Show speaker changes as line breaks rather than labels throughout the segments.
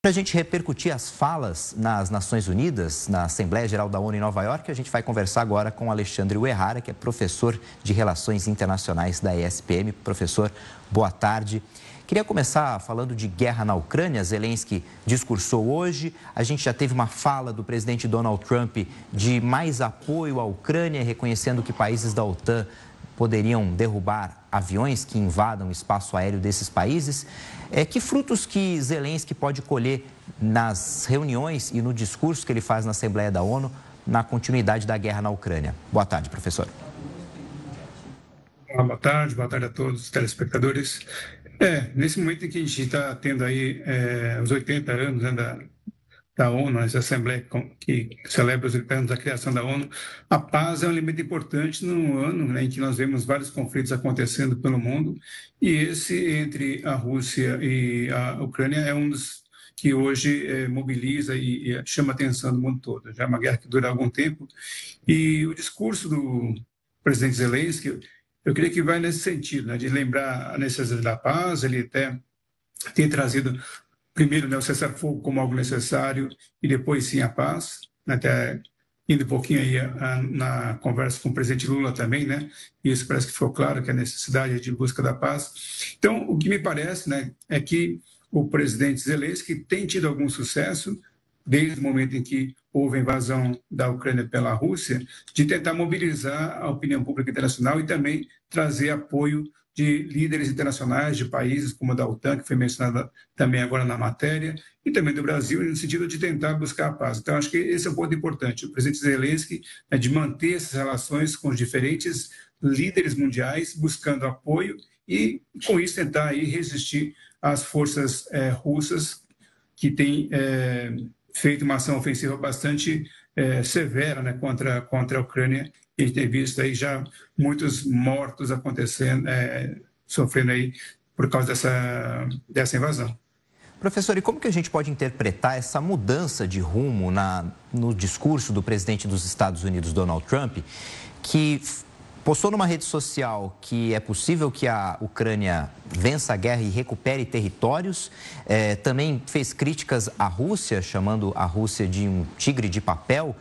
Para a gente repercutir as falas nas Nações Unidas, na Assembleia Geral da ONU em Nova York, a gente vai conversar agora com Alexandre Uehara, que é professor de Relações Internacionais da ESPM. Professor, boa tarde. Queria começar falando de guerra na Ucrânia. Zelensky discursou hoje. A gente já teve uma fala do presidente Donald Trump de mais apoio à Ucrânia, reconhecendo que países da OTAN poderiam derrubar aviões que invadam o espaço aéreo desses países. Que frutos que Zelensky pode colher nas reuniões e no discurso que ele faz na Assembleia da ONU na continuidade da guerra na Ucrânia? Boa tarde, professor.
Boa tarde a todos os telespectadores. Nesse momento em que a gente está tendo aí os 80 anos, né, da ONU, essa Assembleia que celebra os 80 anos da criação da ONU, a paz é um elemento importante num ano, né, em que nós vemos vários conflitos acontecendo pelo mundo, e esse entre a Rússia e a Ucrânia é um dos que hoje mobiliza e chama a atenção do mundo todo. Já é uma guerra que dura algum tempo, e o discurso do presidente Zelensky, eu creio que vai nesse sentido, né, de lembrar a necessidade da paz. Ele até tem trazido primeiro, né, o cessar-fogo como algo necessário e depois sim a paz, até indo um pouquinho aí na conversa com o presidente Lula também, né? Isso parece que ficou claro, que a necessidade de busca da paz. Então, o que me parece, né, é que o presidente Zelensky tem tido algum sucesso desde o momento em que houve a invasão da Ucrânia pela Rússia, de tentar mobilizar a opinião pública internacional e também trazer apoio de líderes internacionais, de países como a da OTAN, que foi mencionada também agora na matéria, e também do Brasil, no sentido de tentar buscar a paz. Então, acho que esse é um ponto importante. O presidente Zelensky é de manter essas relações com os diferentes líderes mundiais, buscando apoio e, com isso, tentar aí resistir às forças russas, que têm feito uma ação ofensiva bastante severa, né, contra a Ucrânia. A gente tem visto aí já muitos mortos acontecendo, sofrendo aí por causa dessa invasão.
Professor, e como que a gente pode interpretar essa mudança de rumo no discurso do presidente dos Estados Unidos, Donald Trump, que postou numa rede social que é possível que a Ucrânia vença a guerra e recupere territórios, também fez críticas à Rússia, chamando a Rússia de um tigre de papel.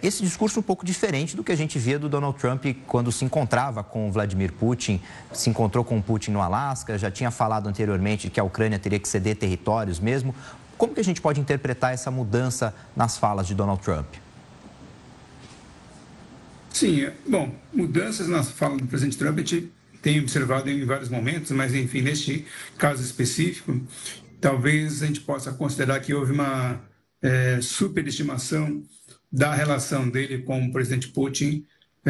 Esse discurso um pouco diferente do que a gente via do Donald Trump quando se encontrava com Vladimir Putin, se encontrou com Putin no Alasca, já tinha falado anteriormente que a Ucrânia teria que ceder territórios mesmo. Como que a gente pode interpretar essa mudança nas falas de Donald Trump?
Sim, bom, mudanças na fala do presidente Trump a gente tem observado em vários momentos, mas, enfim, neste caso específico, talvez a gente possa considerar que houve uma superestimação da relação dele com o presidente Putin,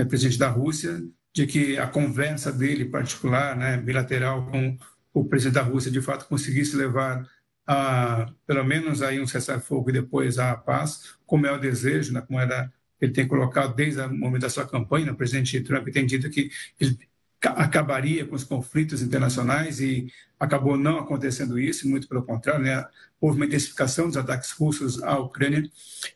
presidente da Rússia, de que a conversa dele particular, né, bilateral com o presidente da Rússia, de fato conseguisse levar a, pelo menos aí um cessar-fogo e depois a paz, como é o desejo, né, como era ele tem colocado desde o momento da sua campanha. O presidente Trump tem dito que ele acabaria com os conflitos internacionais e acabou não acontecendo isso, muito pelo contrário, né? Houve uma intensificação dos ataques russos à Ucrânia,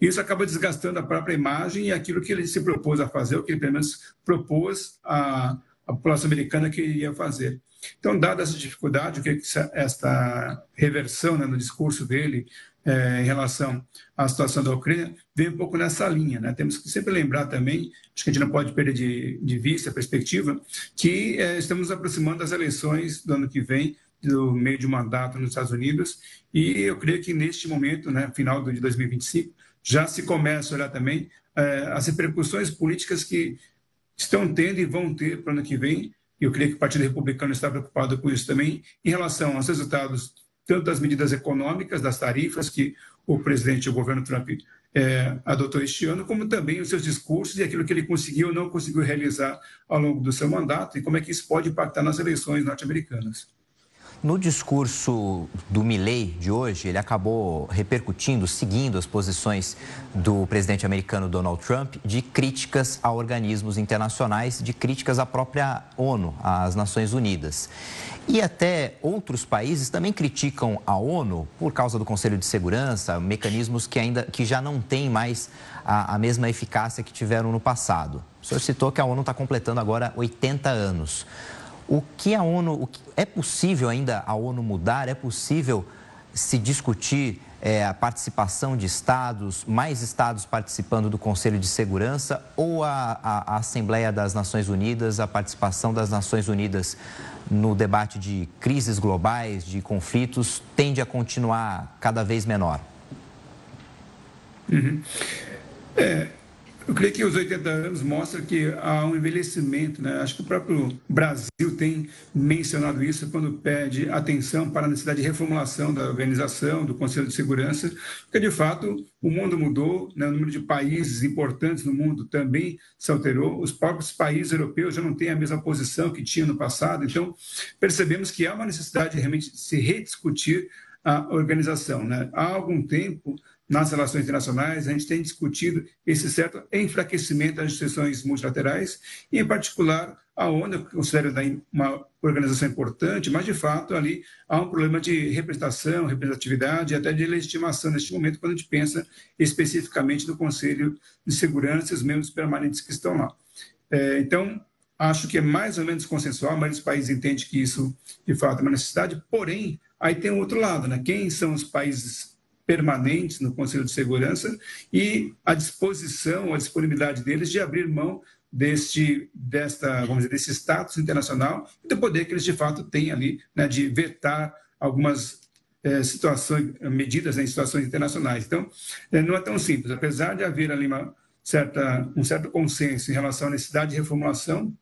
e isso acaba desgastando a própria imagem e aquilo que ele se propôs a fazer, o que ele pelo menos propôs à população americana que ele ia fazer. Então, dada essa dificuldade, o que esta reversão, né, no discurso dele em relação à situação da Ucrânia vem um pouco nessa linha, né? Temos que sempre lembrar também, acho que a gente não pode perder de vista a perspectiva, que estamos aproximando das eleições do ano que vem, do meio de mandato nos Estados Unidos, e eu creio que neste momento, né, final de 2025, já se começa a olhar também as repercussões políticas que estão tendo e vão ter para o ano que vem. Eu creio que o Partido Republicano está preocupado com isso também, em relação aos resultados tanto das medidas econômicas, das tarifas que o presidente e o governo Trump adotou este ano, como também os seus discursos e aquilo que ele conseguiu ou não conseguiu realizar ao longo do seu mandato e como é que isso pode impactar nas eleições norte-americanas.
No discurso do Milley de hoje, ele acabou repercutindo, seguindo as posições do presidente americano Donald Trump, de críticas a organismos internacionais, de críticas à própria ONU, às Nações Unidas. E até outros países também criticam a ONU por causa do Conselho de Segurança, mecanismos que já não têm mais a mesma eficácia que tiveram no passado. O senhor citou que a ONU está completando agora 80 anos. É possível ainda a ONU mudar? É possível se discutir a participação de estados, mais estados participando do Conselho de Segurança, ou a Assembleia das Nações Unidas, a participação das Nações Unidas no debate de crises globais, de conflitos, tende a continuar cada vez menor?
Eu creio que os 80 anos mostram que há um envelhecimento, né? Acho que o próprio Brasil tem mencionado isso quando pede atenção para a necessidade de reformulação da organização, do Conselho de Segurança, porque, de fato, o mundo mudou, né? O número de países importantes no mundo também se alterou, os próprios países europeus já não têm a mesma posição que tinham no passado, então percebemos que há uma necessidade de realmente se rediscutir a organização, né? Há algum tempo, nas relações internacionais, a gente tem discutido esse certo enfraquecimento das instituições multilaterais, e, em particular, a ONU, eu considero uma organização importante, mas, de fato, ali há um problema de representação, representatividade e até de legitimação neste momento, quando a gente pensa especificamente no Conselho de Segurança e os membros permanentes que estão lá. Então, acho que é mais ou menos consensual, mas os países entendem que isso, de fato, é uma necessidade, porém, aí tem o outro lado, né? Quem são os países permanentes no Conselho de Segurança e a disposição, a disponibilidade deles de abrir mão desse status internacional e do poder que eles de fato têm ali, né, de vetar algumas situações, medidas em situações internacionais. Então, não é tão simples. Apesar de haver ali um certo consenso em relação à necessidade de reformulação,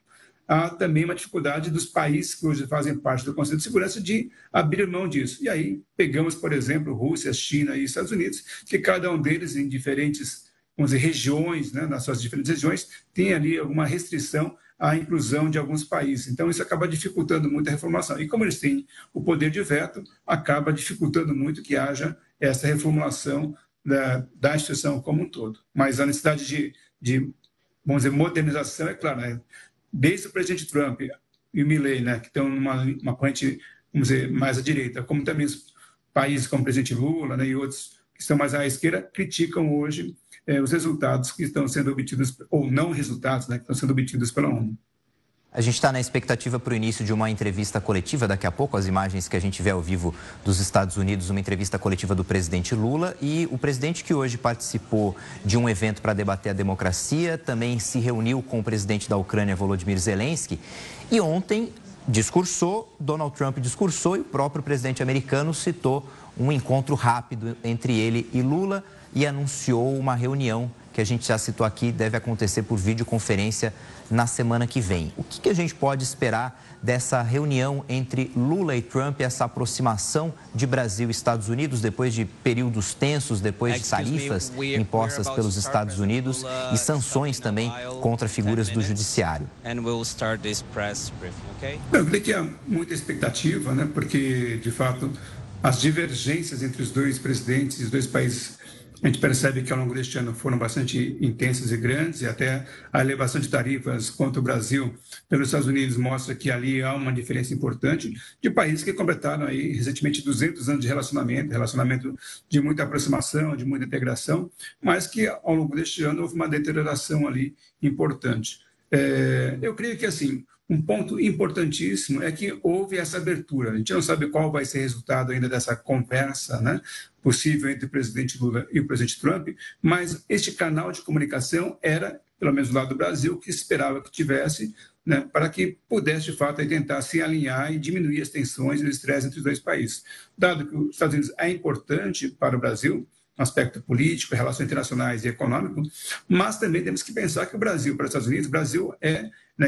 há também uma dificuldade dos países que hoje fazem parte do Conselho de Segurança de abrir mão disso. E aí pegamos, por exemplo, Rússia, China e Estados Unidos, que cada um deles em diferentes, vamos dizer, regiões, né, nas suas diferentes regiões, tem ali alguma restrição à inclusão de alguns países. Então, isso acaba dificultando muito a reformulação. E como eles têm o poder de veto, acaba dificultando muito que haja essa reformulação da instituição como um todo. Mas a necessidade de vamos dizer, modernização, é claro, né? Desde o presidente Trump e o Milley, né, que estão numa corrente, vamos dizer, mais à direita, como também os países como o presidente Lula, né, e outros que estão mais à esquerda, criticam hoje os resultados que estão sendo obtidos, ou não resultados, né, que estão sendo obtidos pela ONU.
A gente está na expectativa para o início de uma entrevista coletiva, daqui a pouco, as imagens que a gente vê ao vivo dos Estados Unidos, uma entrevista coletiva do presidente Lula, e o presidente que hoje participou de um evento para debater a democracia, também se reuniu com o presidente da Ucrânia, Volodymyr Zelensky, e ontem discursou, Donald Trump discursou, e o próprio presidente americano citou um encontro rápido entre ele e Lula e anunciou uma reunião que a gente já citou aqui, deve acontecer por videoconferência na semana que vem. O que a gente pode esperar dessa reunião entre Lula e Trump, essa aproximação de Brasil e Estados Unidos, depois de períodos tensos, depois de tarifas impostas pelos Estados Unidos e sanções também contra figuras do judiciário?
Eu creio que há muita expectativa, né? Porque, de fato, as divergências entre os dois presidentes e os dois países, a gente percebe que ao longo deste ano foram bastante intensas e grandes, e até a elevação de tarifas contra o Brasil pelos Estados Unidos mostra que ali há uma diferença importante de países que completaram aí recentemente 200 anos de relacionamento de muita aproximação, de muita integração, mas que ao longo deste ano houve uma deterioração ali importante. Eu creio que, assim, um ponto importantíssimo é que houve essa abertura. A gente não sabe qual vai ser o resultado ainda dessa conversa, né, possível entre o presidente Lula e o presidente Trump, mas este canal de comunicação era, pelo menos do lado do Brasil, que esperava que tivesse, né, para que pudesse, de fato, tentar se alinhar e diminuir as tensões e o estresse entre os dois países. Dado que os Estados Unidos é importante para o Brasil, no aspecto político, relações internacionais e econômico, mas também temos que pensar que o Brasil, para os Estados Unidos, o Brasil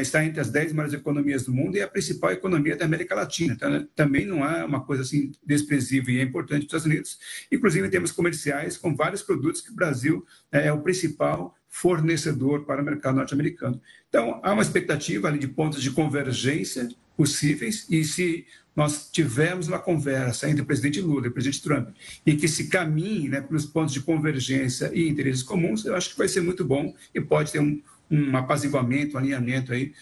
está entre as 10 maiores economias do mundo e é a principal economia da América Latina. Então, também não é uma coisa assim desprezível e é importante para os Estados Unidos, inclusive em termos comerciais, com vários produtos que o Brasil é o principal fornecedor para o mercado norte-americano. Então, há uma expectativa ali de pontos de convergência possíveis, e se nós tivermos uma conversa entre o presidente Lula e o presidente Trump e que se caminhe, né, pelos pontos de convergência e interesses comuns, eu acho que vai ser muito bom e pode ter um apaziguamento, um alinhamento aí,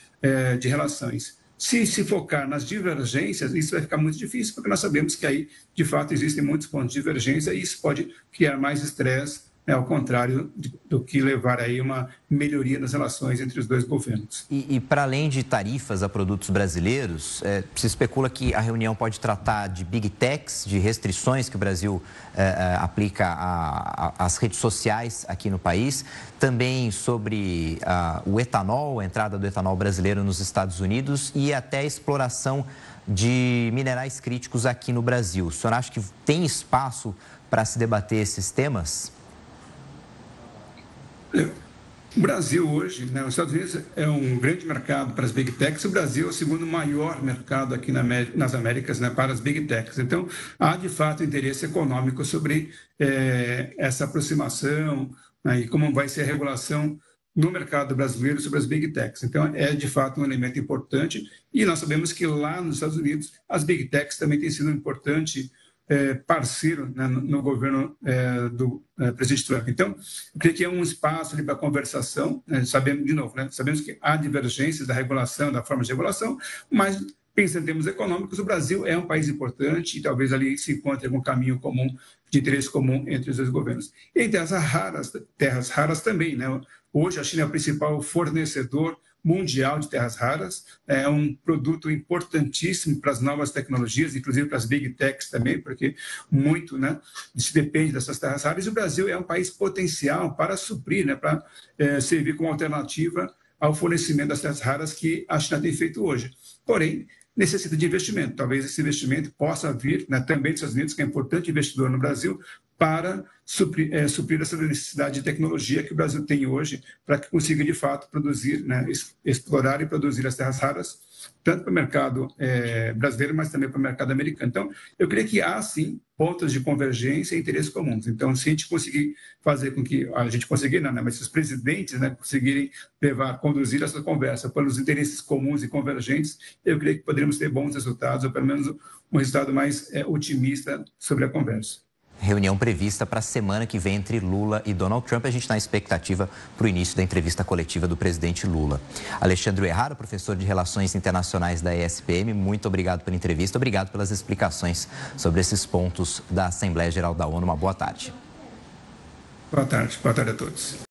de relações. Se focar nas divergências, isso vai ficar muito difícil, porque nós sabemos que aí, de fato, existem muitos pontos de divergência e isso pode criar mais estresse ao contrário do que levar aí uma melhoria nas relações entre os dois governos.
E para além de tarifas a produtos brasileiros, se especula que a reunião pode tratar de big techs, de restrições que o Brasil aplica às redes sociais aqui no país, também sobre o etanol, a entrada do etanol brasileiro nos Estados Unidos e até a exploração de minerais críticos aqui no Brasil. O senhor acha que tem espaço para se debater esses temas?
O Brasil hoje, né, os Estados Unidos é um grande mercado para as Big Techs, o Brasil é o segundo maior mercado aqui nas Américas, né, para as Big Techs. Então, há de fato interesse econômico sobre essa aproximação, né, e como vai ser a regulação no mercado brasileiro sobre as Big Techs. Então, é de fato um elemento importante e nós sabemos que lá nos Estados Unidos as Big Techs também têm sido um importante parceiro, né, no governo do presidente Trump. Então, eu creio que é um espaço ali para conversação, né, sabemos, de novo, né, sabemos que há divergências da regulação, da forma de regulação, mas pensando em termos econômicos, o Brasil é um país importante e talvez ali se encontre algum caminho comum, de interesse comum entre os dois governos. E em terras raras também, né? Hoje a China é o principal fornecedor mundial de terras raras, é um produto importantíssimo para as novas tecnologias, inclusive para as Big Techs também, porque muito, né, se depende dessas terras raras, e o Brasil é um país potencial para suprir, né, para servir como alternativa ao fornecimento das terras raras que a China tem feito hoje. Porém, necessita de investimento. Talvez esse investimento possa vir, né, também dos Estados Unidos, que é um importante investidor no Brasil, para suprir essa necessidade de tecnologia que o Brasil tem hoje para que consiga, de fato, produzir, né, explorar e produzir as terras raras, tanto para o mercado brasileiro, mas também para o mercado americano. Então, eu creio que há, sim, pontos de convergência e interesses comuns. Então, se a gente conseguir fazer com que a gente conseguir, não, né, mas se os presidentes, né, conseguirem conduzir essa conversa pelos interesses comuns e convergentes, eu creio que poderíamos ter bons resultados, ou pelo menos um resultado mais otimista sobre a conversa.
Reunião prevista para a semana que vem entre Lula e Donald Trump. A gente está na expectativa para o início da entrevista coletiva do presidente Lula. Alexandre Uehara, professor de Relações Internacionais da ESPM, muito obrigado pela entrevista, obrigado pelas explicações sobre esses pontos da Assembleia Geral da ONU. Uma boa tarde.
Boa tarde a todos.